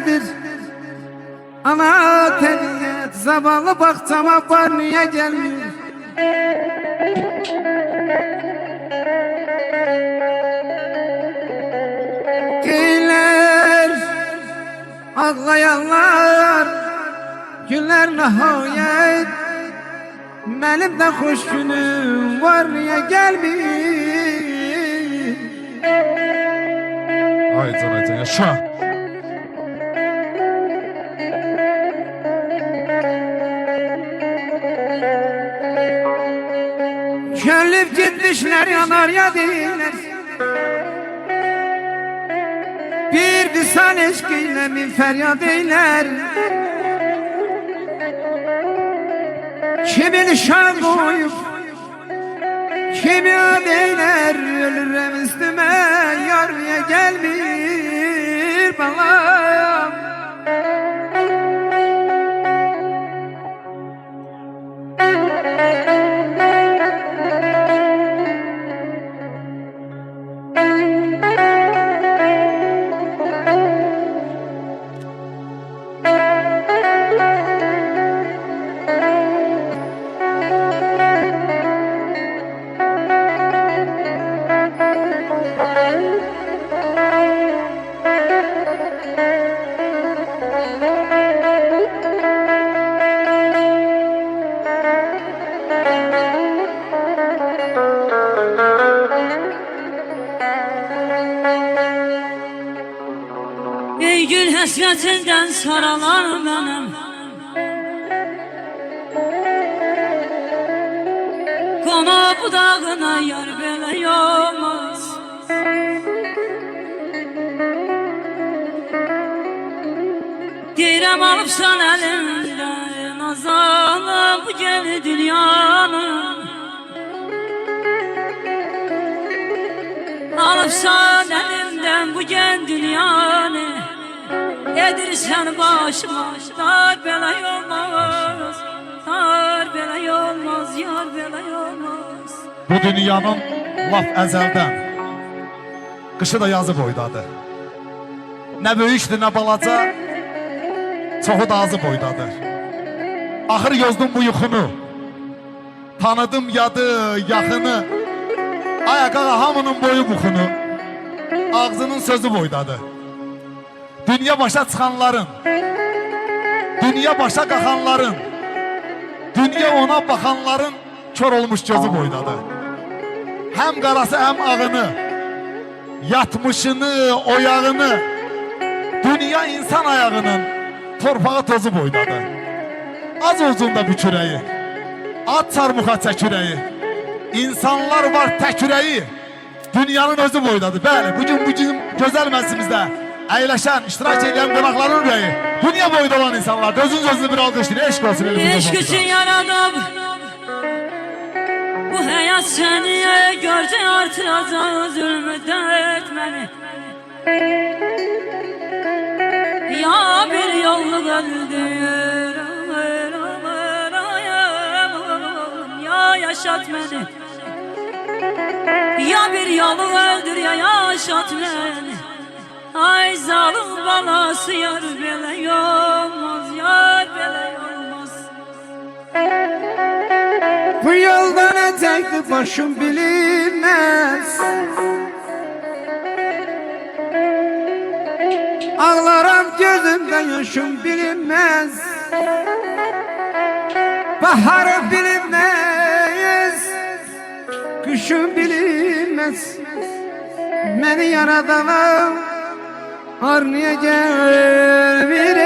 güzeldir. Ana teriyet zavallı baktama var niye gelmiyor? Geyler ağlayanlar günler nihayet, benim de hoş günüm var niye gelmiyor? Aycan yaşa. Könlüp gitmişler yanar ya değiller. Bir visan eşkiyle mi feryat eyler? Kimi nişan koyup kimi ad eyler? Ölürüm üstüme yarıya gelmir balam. Ey gül həsrətindən saralar mənim, qona budağına yar belə olmaz. Deyirəm alıbsan əlimdən azalım bu gəni dünyanın, alıbsan əlimdən bu gən dünyanı, edirsən başıma dar belə olmaz, dar belə olmaz, yar belə olmaz. Bu dünyanın laf əzəldən qışı da yazı boydadır. Nə böyükdür, nə balaca, çoxu da azı boydadır. Axır yozdum bu yuxunu, tanıdım yadı, yaxını, ayağa hamının boyu buxunu, ağzının sözü boydadır. Dünya başa çıxanların, dünya başa qaxanların, dünya ona baxanların kör olmuş gözü boydadır. Həm qarası, həm ağını, yatmışını, oyağını, dünya insan ayağının torpağı tozu boydadır. Az uzunda bükürəyi, at çarmıxa çəkürəyi, insanlar var təkürəyi, dünyanın özü boydadır. Bəli, bugün gözəl məclisimizdə əyləşən, iştirak edən qonaqların ürəyi, dünya boyda olan insanlar, gözünüz özünü bir alqışlayın, eşq olsun elimizdə. Eşq üçün yaradıb bu həyat səni, görcə artıracaq zülmüddət məni. Ya bir yolluk öldür, ya yaşat beni. Ya bir yolluk öldür, ya yaşat beni. Ay zalim balası yar belə olmaz, yar belə olmaz. Bu yolda ne çekti başım bilinmez. Ağlarım gözümde yaşım bilinmez. Baharı bilinmez, kışım bilinmez. Beni yaradanım arniyacak bir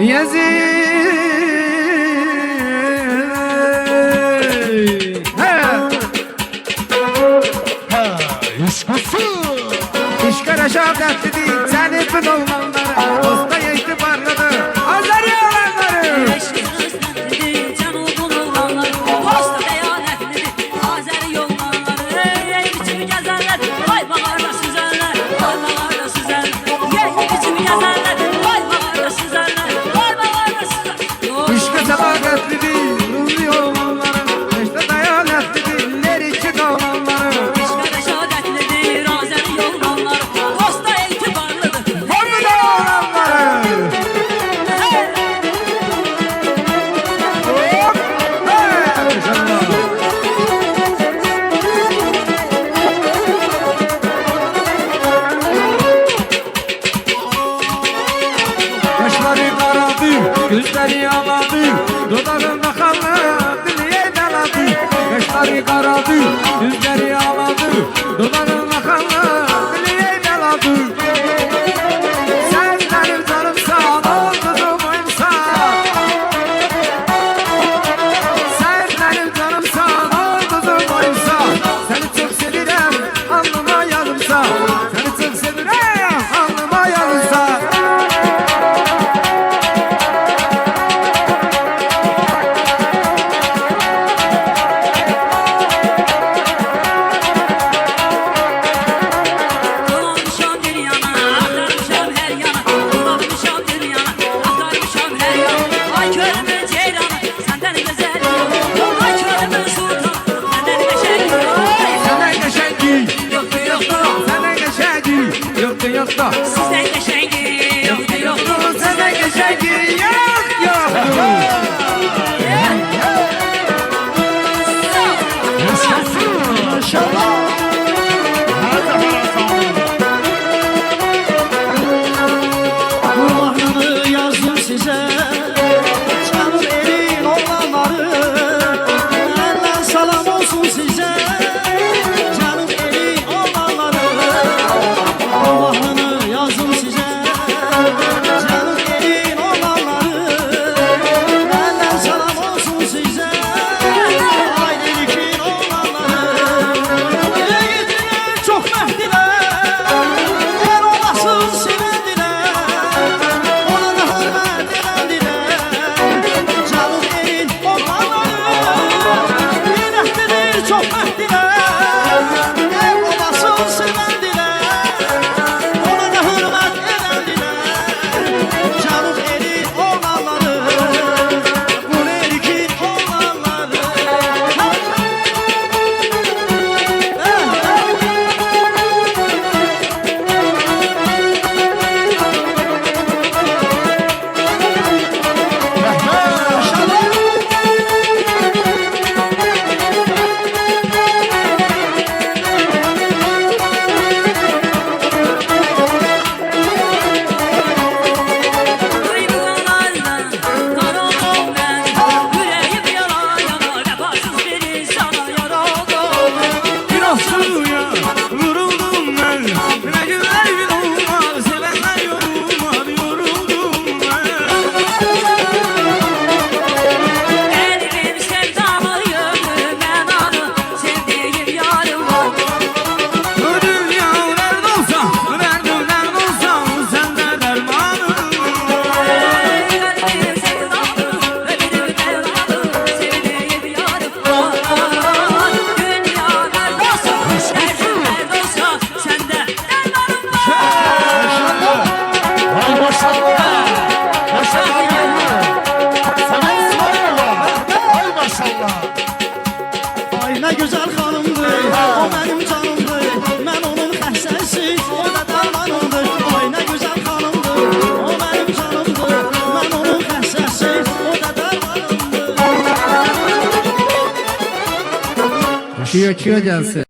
Yazık. İşkara şahdet değil, sen hepin olmanlara dosta geçti parladı, azar yalanları. Can oğul oğlanlar, dosta beyanetlidir, Azeri yollarları. Ey biçimi gezerler, vay baharda süzerler, vay baharda süzerler. Ey biçimi gezerler, vay baharda süzerler, vay baharda süzerler. İşkı sadakatli değil, ruhlu olanlara, işte dayanetli diller için olanlara. İşkara şahadetli vuruldum ben. Ne güzel bir olmaz, sevenler yorulmaz, yoruldum ben. Elimin sevdamı yürü ben anı sevdiğim yarım var. Bu dünya dert olsa, derdim dert olsa, sende dermanım. Elimin sevdamı öbürü devranı sevdiğim yarım var. Dünya dert olsa derdim dert olsa sende dermanım var. Ay maşallah. Maşallah. Sana İsmail'la. Ay maşallah. Ay ne güzel hanımdır, o benim canımdır. Ben onun həssəsi, o da dərmanımdır. Ay ne güzel hanımdır, o benim canımdır. Ben onun həssəsi, o da dərmanımdır. Kiyo gelsin.